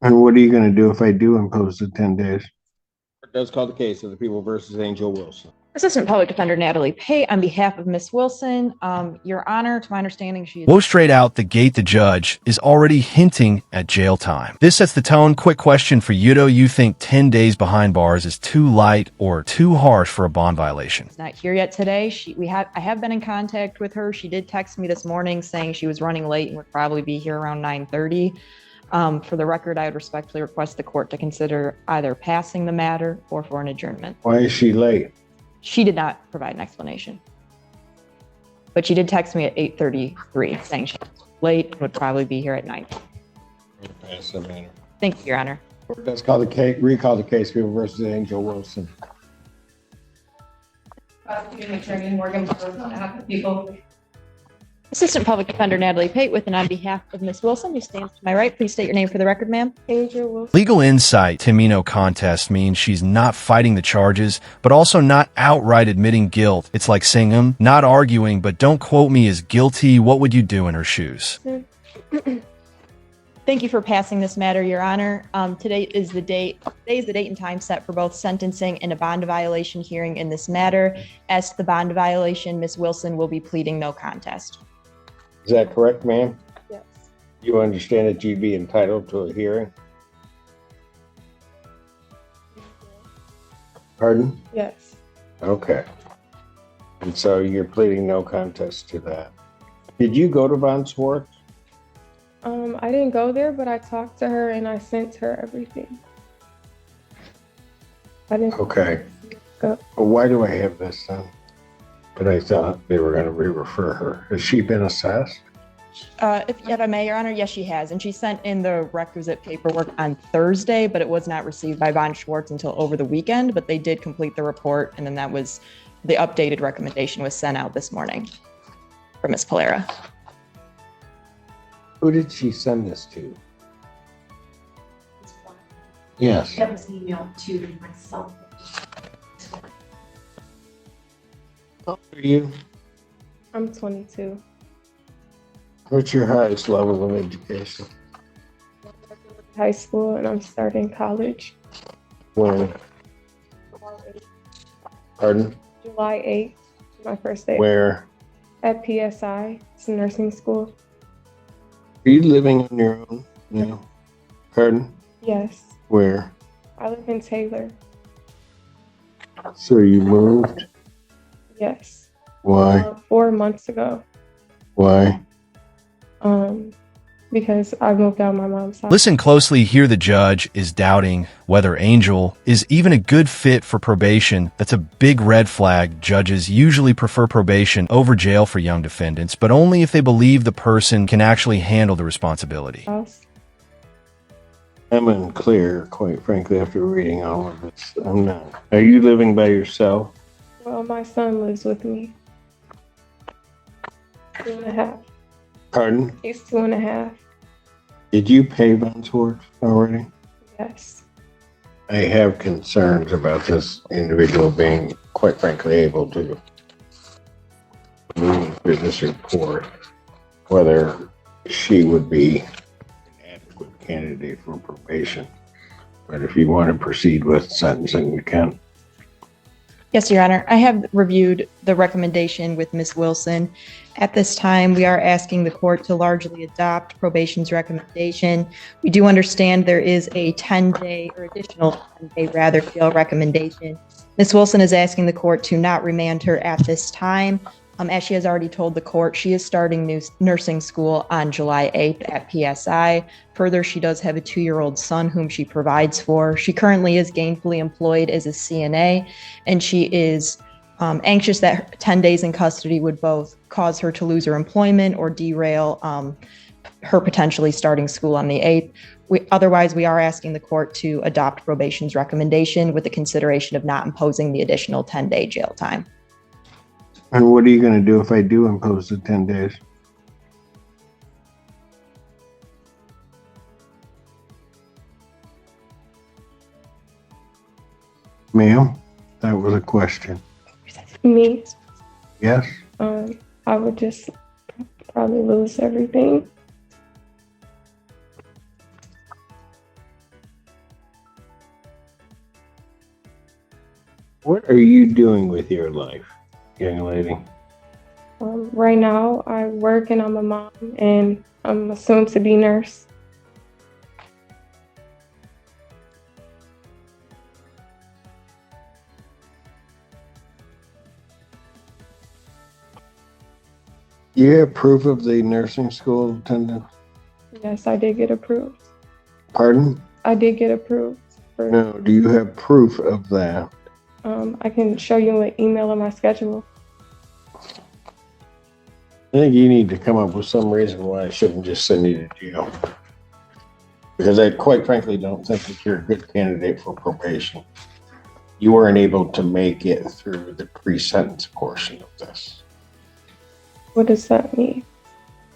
And what are you going to do if I do impose the 10 days? Court does call the case of the people versus Angel Wilson. Assistant Public Defender Natalie Pate on behalf of Miss Wilson. Your Honor, to my understanding, she is... Whoa, straight out the gate, the judge is already hinting at jail time. This sets the tone. Quick question for you, though. You think 10 days behind bars is too light or too harsh for a bond violation? She's not here yet today. I have been in contact with her. She did text me this morning saying she was running late and would probably be here around 9:30. For the record, I would respectfully request the court to consider either passing the matter or for an adjournment. Why is she late? She did not provide an explanation. But she did text me at 8:33 saying she was late and would probably be here at 9. Pass the matter. Thank you, Your Honor. Court does call the case, recall the case, people versus Angel Wilson. Assistant Public Defender Natalie Pate with and on behalf of Miss Wilson, who stands to my right. Please state your name for the record, ma'am. Angel Wilson. Legal insight to me no contest means she's not fighting the charges, but also not outright admitting guilt. It's like saying, not arguing, but don't quote me as guilty. What would you do in her shoes? Thank you for passing this matter, Your Honor. Today is the date and time set for both sentencing and a bond violation hearing in this matter. As to the bond violation, Miss Wilson will be pleading no contest. Is that correct, ma'am? Yes. You understand that you'd be entitled to a hearing? Pardon? Yes. Okay. And so you're pleading no contest to that. Did you go to Von Swartz? I didn't go there, but I talked to her and I sent her everything. I didn't Okay. go. Well, why do I have this then? But I thought they were going to re-refer her. Has she been assessed? If I may, Your Honor, yes, she has. And she sent in the requisite paperwork on Thursday, but it was not received by Von Schwartz until over the weekend. But they did complete the report, and then that was the updated recommendation was sent out this morning for Miss Polera. Who did she send this to? Yes. That was emailed to myself. How old are you? I'm 22. What's your highest level of education? High school and I'm starting college. When? Pardon? July 8th, my first day. Where? At PSI, it's a nursing school. Are you living on your own now? Pardon? Yes. Where? I live in Taylor. So you moved? Yes. Why? 4 months ago. Why? Because I moved out of my mom's house. Listen closely. Here the judge is doubting whether Angel is even a good fit for probation. That's a big red flag. Judges usually prefer probation over jail for young defendants, but only if they believe the person can actually handle the responsibility. House. I'm unclear, quite frankly, after reading all of this. I'm not. Are you living by yourself? Well, my son lives with me. 2.5. Pardon? He's 2.5. Did you pay Von Swartz already? Yes. I have concerns about this individual being, quite frankly, able to move through this report, whether she would be an adequate candidate for probation. But if you want to proceed with sentencing, you can. Yes, Your Honor. I have reviewed the recommendation with Ms. Wilson. At this time, we are asking the court to largely adopt probation's recommendation. We do understand there is a 10-day or additional 10-day jail recommendation. Ms. Wilson is asking the court to not remand her at this time. As she has already told the court, she is starting nursing school on July 8th at PSI. Further, she does have a 2-year-old son whom she provides for. She currently is gainfully employed as a CNA, and she is anxious that 10 days in custody would both cause her to lose her employment or derail her potentially starting school on the 8th. Otherwise, we are asking the court to adopt probation's recommendation with the consideration of not imposing the additional 10-day jail time. And what are you going to do if I do impose the 10 days? Ma'am, that was a question. Me, Yes? I would just probably lose everything. What are you doing with your life, young lady? Right now, I work and I'm a mom, and I'm a soon-to-be nurse. You have proof of the nursing school attendance? Yes, I did get approved. Pardon? I did get approved. No, do you have proof of that? I can show you an email of my schedule. I think you need to come up with some reason why I shouldn't just send you to jail. Because I quite frankly don't think that you're a good candidate for probation. You weren't able to make it through the pre-sentence portion of this. What does that mean?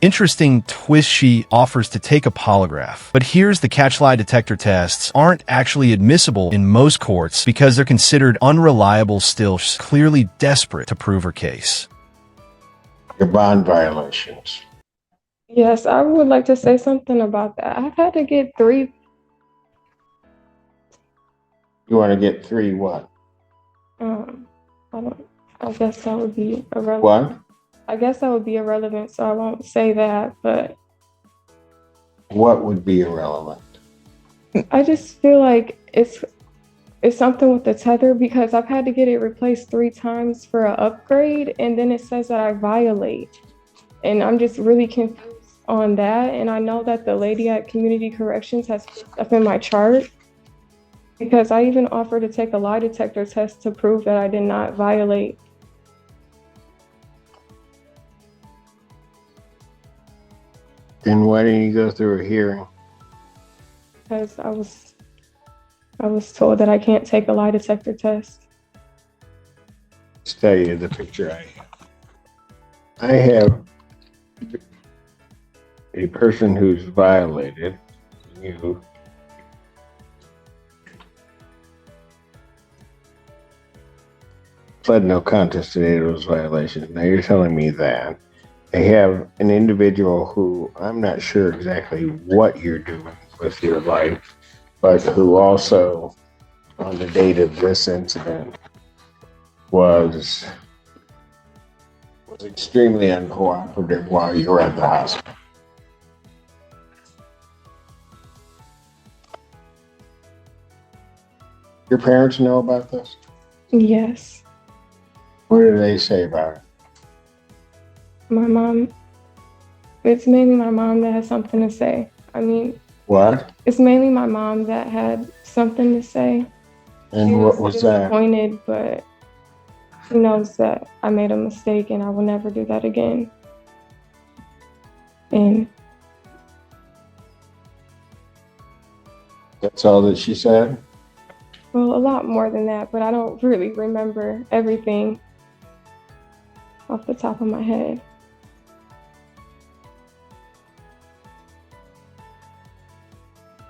Interesting twist, she offers to take a polygraph. But here's the catch: lie detector tests aren't actually admissible in most courts because they're considered unreliable. Still, she's clearly desperate to prove her case. Your bond violations. Yes, I would like to say something about that. I've had to get 3. You want to get 3 what? I guess that would be irrelevant. What? I guess that would be irrelevant, so I won't say that, but What would be irrelevant? I just feel like it's something with the tether, because I've had to get it replaced 3 times for an upgrade, and then it says that I violate. And I'm just really confused on that. And I know that the lady at Community Corrections has put stuff in my chart, because I even offered to take a lie detector test to prove that I did not violate. Then why didn't you go through a hearing? Because I was told that I can't take a lie detector test. Let's tell you the picture I have. I have a person who's violated you. Pled no contest to those violations. Now you're telling me that. I have an individual who I'm not sure exactly what you're doing with your life, but who also, on the date of this incident, was extremely uncooperative while you were at the hospital. Your parents know about this? Yes. What do they say about it? My mom, it's mainly my mom that has something to say. I mean, What? it's mainly my mom that had something to say. And what was that? Disappointed, but she knows that I made a mistake and I will never do that again. And That's all that she said? well, a lot more than that, but I don't really remember everything off the top of my head.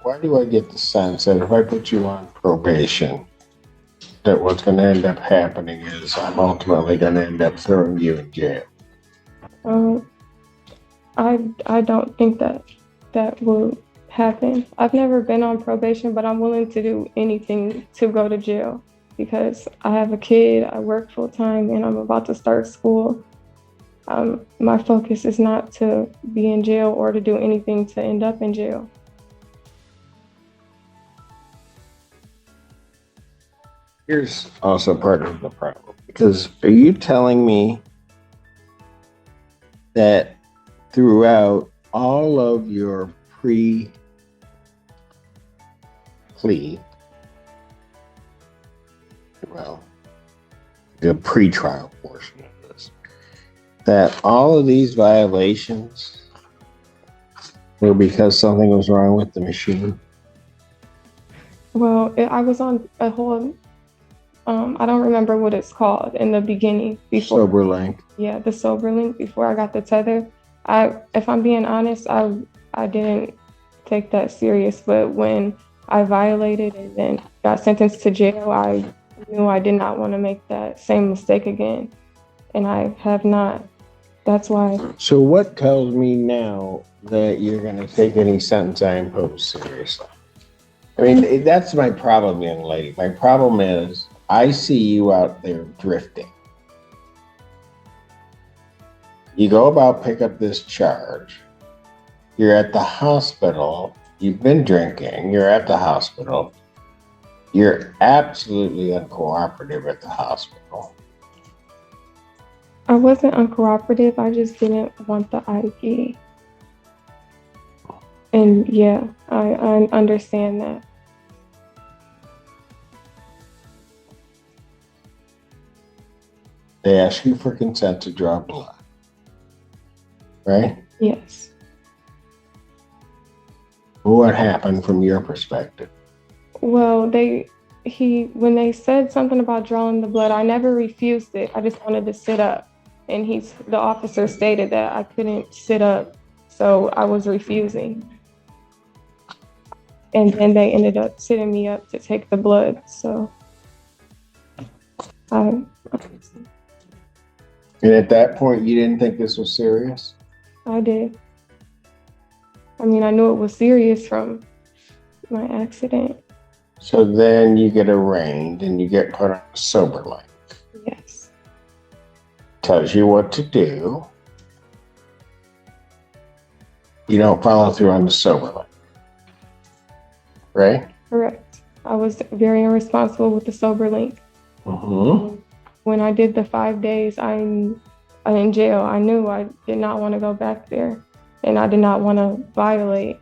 Why do I get the sense that if I put you on probation, that what's going to end up happening is I'm ultimately going to end up throwing you in jail? I don't think that will happen. I've never been on probation, but I'm willing to do anything to go to jail, because I have a kid, I work full time, and I'm about to start school. My focus is not to be in jail or to do anything to end up in jail. Here's also part of the problem, because are you telling me that throughout all of your plea, well, the pre-trial portion of this, that all of these violations were because something was wrong with the machine? Well, I was on a whole, I don't remember what it's called in the beginning. Before, Sober link. yeah, the sober link before I got the tether. If I'm being honest, I didn't take that serious, but when I violated and then got sentenced to jail, I knew I did not want to make that same mistake again, and I have not. That's why. So what tells me now that you're going to take any sentence I impose seriously? I mean, that's my problem, young lady. My problem is I see you out there drifting. You go about pick up this charge. You're at the hospital. You've been drinking. You're at the hospital. You're absolutely uncooperative at the hospital. I wasn't uncooperative. I just didn't want the ID. And yeah, I understand that. They ask you for consent to draw blood, right? Yes. What happened from your perspective? Well, when they said something about drawing the blood, I never refused it. I just wanted to sit up. And the officer stated that I couldn't sit up, so I was refusing. And then they ended up sitting me up to take the blood, so And at that point, you didn't think this was serious? I did. I mean, I knew it was serious from my accident. So then you get arraigned and you get put on a sober line. Yes. Tells you what to do. You don't follow through on the sober line. Right? Correct. I was very irresponsible with the sober link. Mm-hmm. When I did the 5 days, I'm in jail. I knew I did not want to go back there, and I did not want to violate.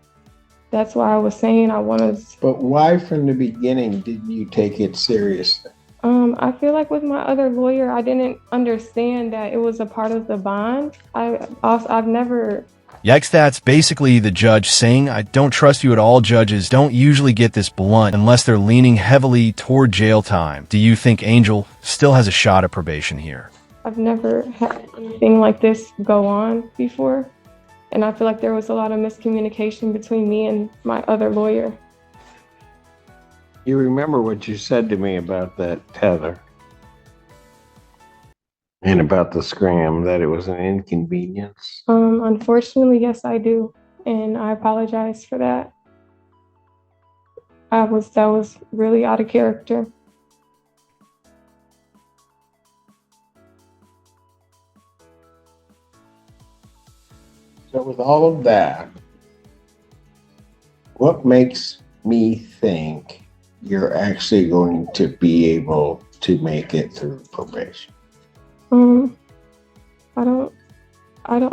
That's why I was saying I wanted. But why from the beginning didn't you take it seriously? I feel like with my other lawyer, I didn't understand that it was a part of the bond. I've never. Yikes, that's basically the judge saying, I don't trust you at all. Judges don't usually get this blunt unless they're leaning heavily toward jail time. Do you think Angel still has a shot at probation here? I've never had anything like this go on before. And I feel like there was a lot of miscommunication between me and my other lawyer. You remember what you said to me about that tether and about the scram, that it was an inconvenience? Unfortunately, yes, I do. And I apologize for that. That was really out of character. So with all of that, what makes me think you're actually going to be able to make it through probation? The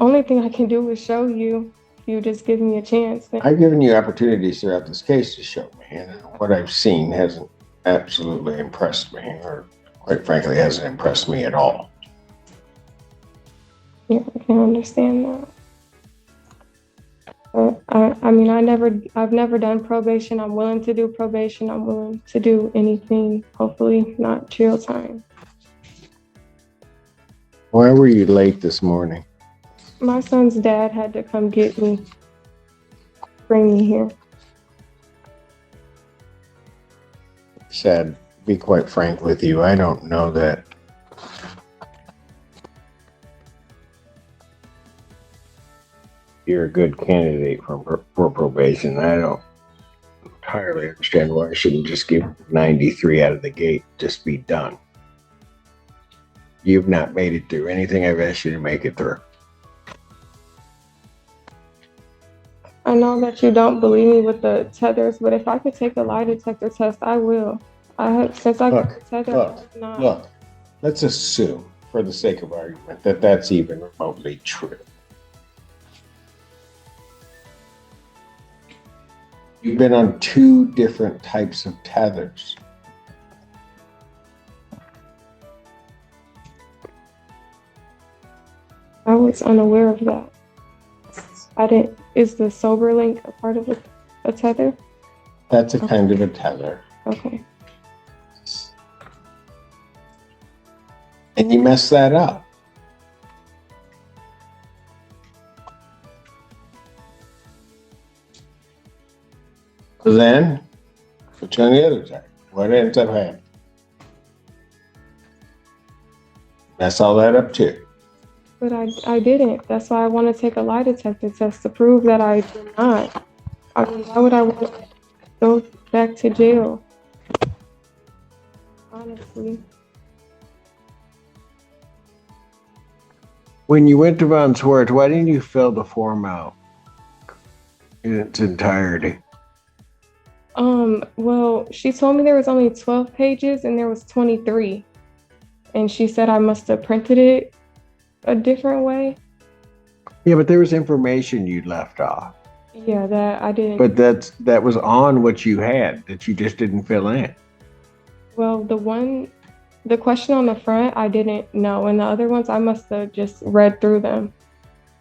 only thing I can do is show you if you just give me a chance. I've given you opportunities throughout this case to show me, and what I've seen hasn't absolutely impressed me, or quite frankly, hasn't impressed me at all. Yeah, I can understand that. I mean, I've never done probation. I'm willing to do probation. I'm willing to do anything, hopefully not jail time. Why were you late this morning? My son's dad had to come get me, bring me here. Said, be quite frank with you, I don't know that you're a good candidate for probation. I don't entirely understand why I shouldn't just give 93 out of the gate, just be done. You've not made it through anything I've asked you to make it through. I know that you don't believe me with the tethers, but if I could take a lie detector test, I will. Since I got the tether, Look, let's assume, for the sake of argument, that that's even remotely true. You've been on 2 different types of tethers. I was unaware of that. Is the sober link a part of a tether? That's a kind of a tether. Okay. And you messed that up. Then, put you on the other side. What ends up happening? Mess all that up too. But I didn't. That's why I want to take a lie detector test to prove that I did not. I mean, why would I want to go back to jail? I honestly. When you went to Von Swartz, why didn't you fill the form out in its entirety? Well, she told me there was only 12 pages and there was 23. And she said I must have printed it a different way. Yeah, but there was information you left off. Yeah, that I didn't. But that was on what you had that you just didn't fill in. Well, the question on the front, I didn't know. And the other ones, I must have just read through them.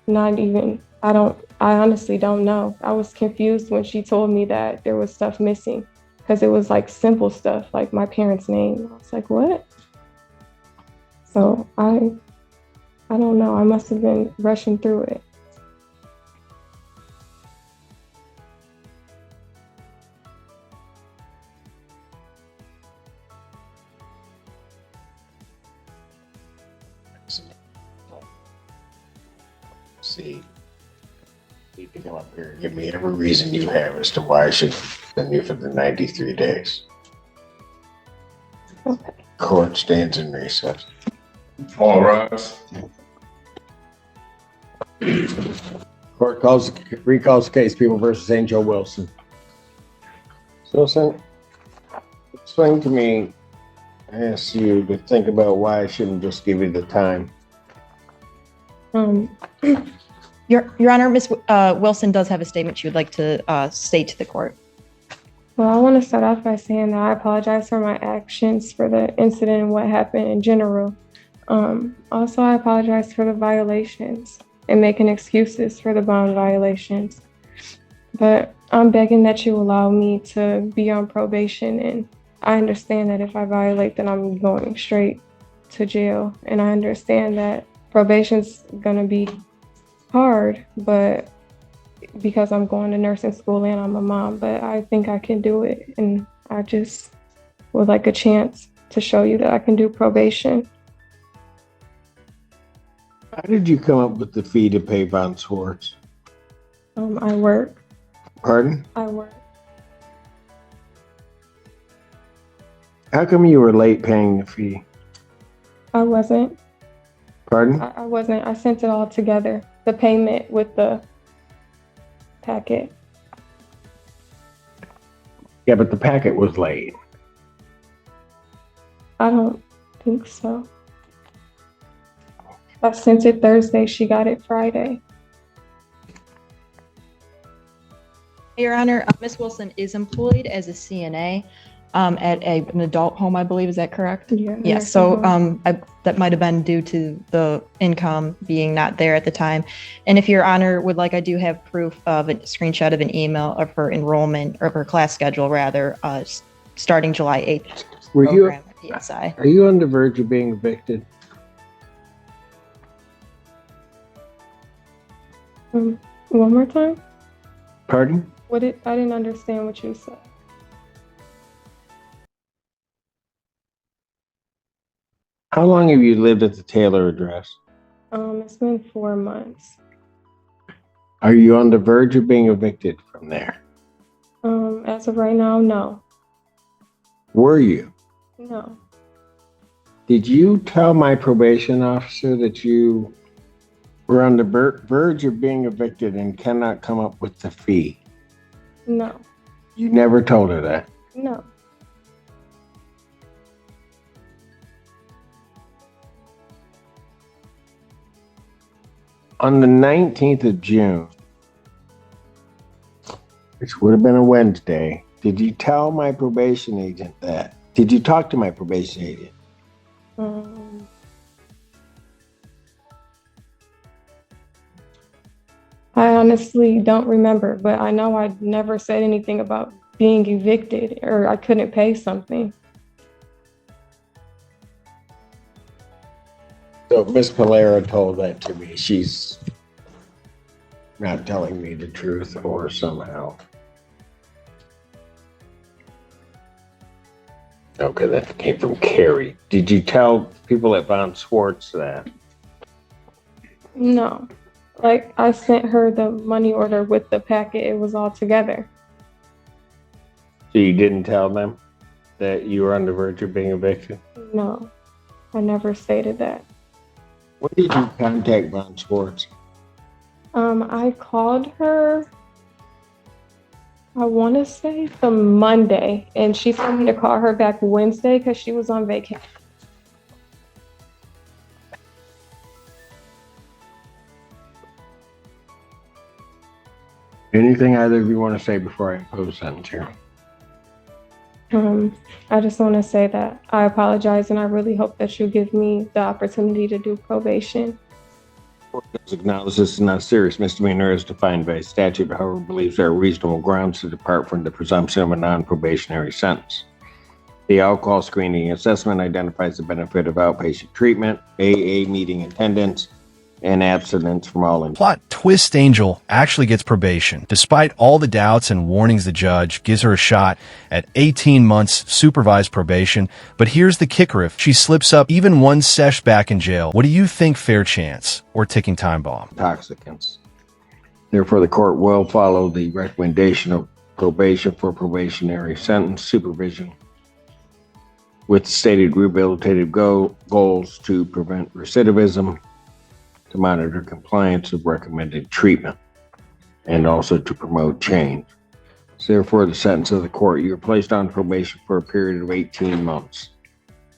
I honestly don't know. I was confused when she told me that there was stuff missing because it was like simple stuff, like my parents' name. I was like, what? So I don't know. I must have been rushing through it. See, you can come up here and give me every reason you have as to why I should send you for the 93 days. Okay. Court stands in recess. All rise. Court recalls the case, People versus Angel Wilson. So, son, explain to me, I asked you to think about why I shouldn't just give you the time. Your Honor, Ms. Wilson does have a statement she would like to state to the court. Well, I want to start off by saying that I apologize for my actions for the incident and what happened in general. Also, I apologize for the violations and making excuses for the bond violations. But I'm begging that you allow me to be on probation, and I understand that if I violate, then I'm going straight to jail. And I understand that probation's gonna be hard, but because I'm going to nursing school and I'm a mom, but I think I can do it. And I just would like a chance to show you that I can do probation. How did you come up with the fee to pay Von Swartz? I work. Pardon? I work. How come you were late paying the fee? I wasn't. Pardon? I wasn't. I sent it all together. The payment with the packet. Yeah, but the packet was late. I don't think so. I sent it Thursday. She got it Friday. Your Honor, Ms. Wilson is employed as a CNA at an adult home, I believe. Is that correct? Yeah. Yes. So that might have been due to the income being not there at the time. And if Your Honor would like, I do have proof of a screenshot of an email of her enrollment, or her class schedule rather, starting July 8th. Were you? At PSI. Are you on the verge of being evicted? One more time? Pardon? I didn't understand what you said. How long have you lived at the Taylor address? It's been 4 months. Are you on the verge of being evicted from there? As of right now, no. Were you? No. Did you tell my probation officer that you were on the verge of being evicted and cannot come up with the fee? No. You never told her that? No. On the 19th of June, which would have been a Wednesday, did you tell my probation agent that? Did you talk to my probation agent? I honestly don't remember, but I know I never said anything about being evicted or I couldn't pay something. So if Miss Palera told that to me, she's not telling me the truth, or somehow. Okay, that came from Carrie. Did you tell people at Von Swartz that? No. Like, I sent her the money order with the packet. It was all together. So you didn't tell them? that you were on the verge of being evicted? No, I never stated that. When did you contact Von Schwartz? I called her, I want to say the Monday, and she told me to call her back Wednesday because she was on vacation. Anything either of you want to say before I impose sentence here? I just want to say that I apologize, and I really hope that you give me the opportunity to do probation. Court does acknowledge this is not a serious misdemeanor as defined by statute, however, believes there are reasonable grounds to depart from the presumption of a non-probationary sentence. The alcohol screening assessment identifies the benefit of outpatient treatment, AA meeting attendance, and abstinence from all. Plot twist: Angel actually gets probation. Despite all the doubts and warnings, the judge gives her a shot at 18 months supervised probation. But here's the kicker: if she slips up even one sesh back in jail, what do you think? Fair chance or ticking time bomb? Intoxicants. Therefore, the court will follow the recommendation of probation for probationary sentence supervision with stated rehabilitative goals to prevent recidivism, to monitor compliance of recommended treatment, and also to promote change. So therefore, the sentence of the court, you are placed on probation for a period of 18 months.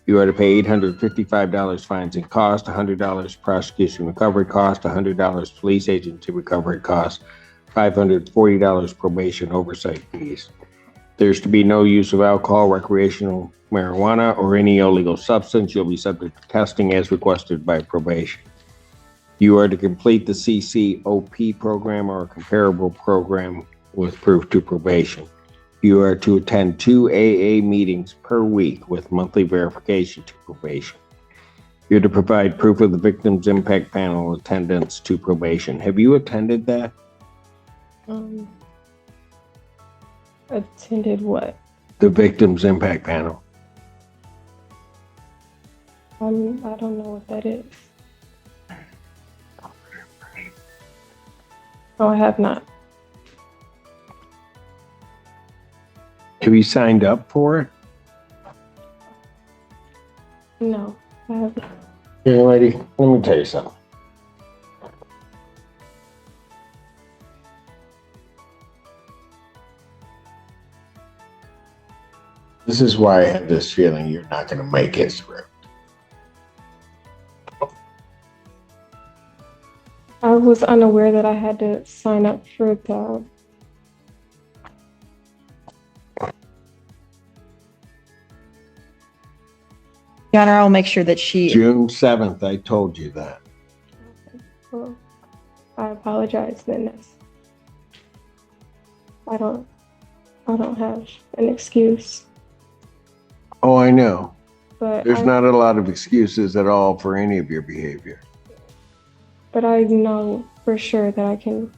You are to pay $855 fines and costs, $100 prosecution recovery cost, $100 police agency recovery cost, $540 probation oversight fees. There's to be no use of alcohol, recreational marijuana, or any illegal substance. You'll be subject to testing as requested by probation. You are to complete the CCOP program or a comparable program with proof to probation. You are to attend 2 AA meetings per week with monthly verification to probation. You're to provide proof of the Victims Impact Panel attendance to probation. Have you attended that? Attended what? The Victims Impact Panel. I don't know what that is. No, I have not. Have you signed up for it? No, I have not. Here, lady, let me tell you something. This is why I have this feeling you're not going to make it through. I was unaware that I had to sign up for the. Your Honor, I'll make sure that she. June 7th, I told you that. Well, I apologize, then. I don't have an excuse. Oh, I know. But There's not a lot of excuses at all for any of your behavior. But I know for sure that I can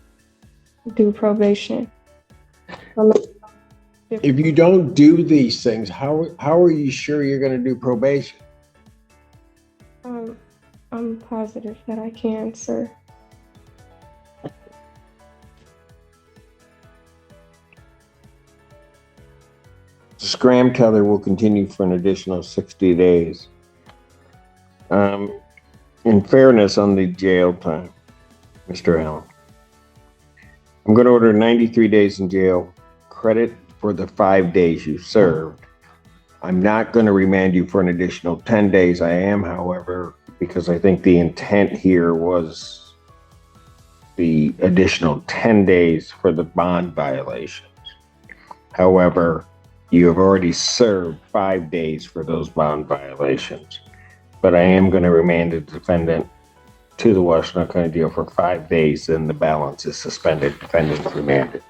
do probation. If you don't do these things, how are you sure you're going to do probation? I'm positive that I can, sir. The scram tether will continue for an additional 60 days. In fairness on the jail time, Mr. Allen, I'm going to order 93 days in jail, credit for the 5 days you served. I'm not going to remand you for an additional 10 days. I am, however, because I think the intent here was the additional 10 days for the bond violations. However, you have already served 5 days for those bond violations. But I am going to remand the defendant to the Washington County Jail for 5 days, and the balance is suspended. Defendant is remanded.